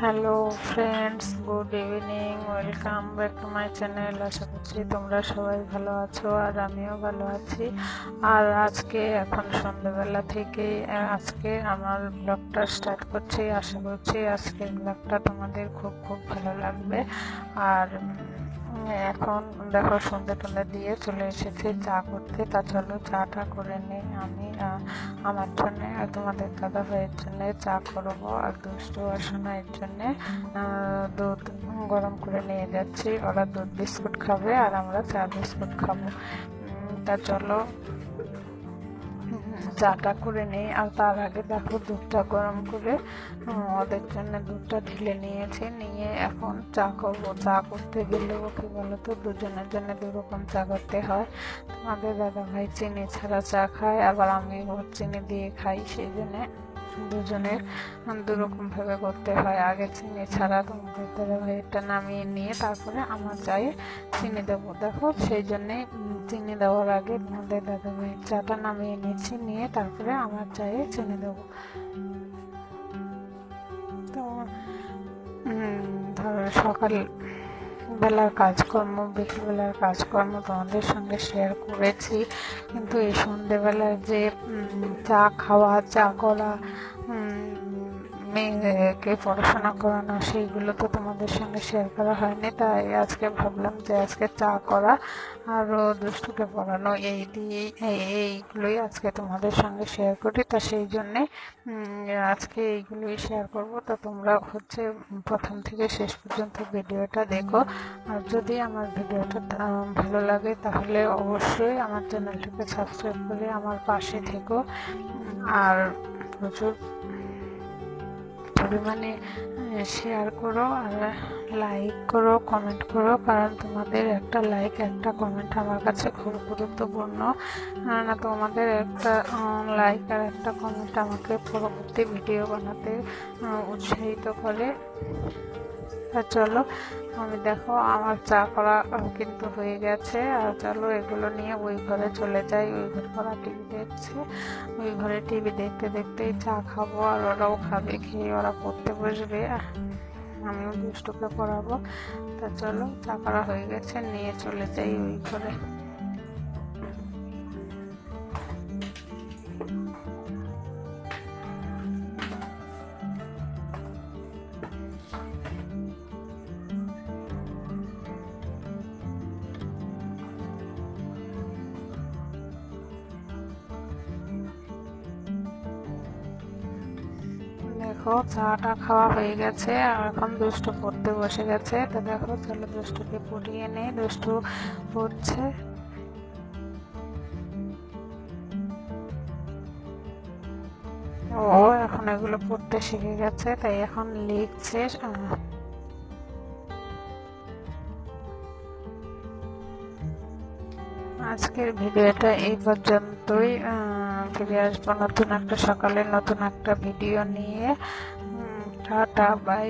Hello friends, good evening. Welcome back to my channel. আশা করছি তোমরা সবাই ভালো আছো আর আমিও ভালো আছি। আর আজকে এখন সন্ধ্যাবেলা থেকে আজকে আমার ব্লগটা স্টার্ট করছি। আশা করছি আজকের ব্লগটা তোমাদের খুব খুব ভালো লাগবে। আর এখন দেখো সন্ধ্যা টন্ধা দিয়ে চলে এসেছি চা করতে। তা চলো চাটা করে নিই। আমি আমার জন্যে আর তোমাদের দাদা ভাইয়ের জন্যে চা করবো, আর দুষ্টু আর সোনাইয়ের জন্যে দুধ গরম করে নিয়ে যাচ্ছি। ওরা দুধ বিস্কুট খাবে আর আমরা চা বিস্কুট খাবো। তা চলো চাটা করে নিই। আর তার আগে দেখো দুধটা গরম করে ওদের জন্য দুধটা ঢেলে নিয়েছি, নিয়ে এখন চা করবো। চা করতে গেলেও কি বলতো, দুজনের জন্য দুরকম চা করতে হয়। তোমাদের দাদা ভাই চিনি ছাড়া চা খায়, আবার আমি চিনি দিয়ে খাই, সেই জন্যে দুজনের দুরকম ভাবে করতে হয়। আগে চিনি ছাড়া তোমাদের দাদা ভাইয়েরটা নামিয়ে নিয়ে তারপরে আমার চায়ে চিনি দেবো। দেখো সেই জন্যে চিনি দেওয়ার আগে তোমাদের দাদা ভাইয়ের চাটা নামিয়ে নিচ্ছি, নিয়ে তারপরে আমার চায়ে চিনি দেবো। তো ধরো সকাল বেলার কাজকর্ম, বিকেলবেলার কাজকর্ম তোমাদের সঙ্গে শেয়ার করেছি, কিন্তু এই সন্ধেবেলায় যে চা খাওয়া, চা করা, মেয়েকে পড়াশোনা করানো, সেইগুলো তো তোমাদের সঙ্গে শেয়ার করা হয়নি। তাই আজকে ভাবলাম যে আজকে চা করা আর দুষ্টুকে পড়ানো এইগুলোই আজকে তোমাদের সঙ্গে শেয়ার করি। তা সেই জন্যে আজকে এইগুলোই শেয়ার করব। তো তোমরা প্রথম থেকে শেষ পর্যন্ত ভিডিওটা দেখো। আর যদি আমার ভিডিওটা ভালো লাগে তাহলে অবশ্যই আমার চ্যানেলটাকে সাবস্ক্রাইব করে আমার পাশে থেকো, আর প্রচুর পরিমাণে শেয়ার করো আর লাইক করো, কমেন্ট করো, কারণ তোমাদের একটা লাইক, একটা কমেন্ট আমার কাছে খুব গুরুত্বপূর্ণ। না তোমাদের একটা লাইক আর একটা কমেন্ট আমাকে পরবর্তী ভিডিও বানাতে উৎসাহিত করে। চলো আমি দেখো আমার চা করা কিন্তু হয়ে গেছে। আর চলো এগুলো নিয়ে ওই ঘরে চলে যাই। ওই ঘরে ওরা টিভি দেখছে, ওই ঘরে টিভি দেখতে দেখতেই চা খাবো, আর ওরাও খাবে। খেয়ে ওরা পড়তে বসবে, আমিও দুষ্টুকে পড়াবো। তা চলো চা করা হয়ে গেছে, নিয়ে চলে যাই ওই ঘরে। দেখো চাটা খাওয়া হয়ে গেছে, আর এখন দুষ্টু পড়তে বসে গেছে। তো দেখো চলো দুষ্টুকে পড়িয়ে নেই। দুষ্টু পড়ছে। ও এখন এগুলো পড়তে শিখে গেছে, তাই এখন লিখছে। আজকের ভিডিওটা এই পর্যন্তই। ফিরে আসবো নতুন একটা সকালে নতুন একটা ভিডিও নিয়ে। Ta-ta, by.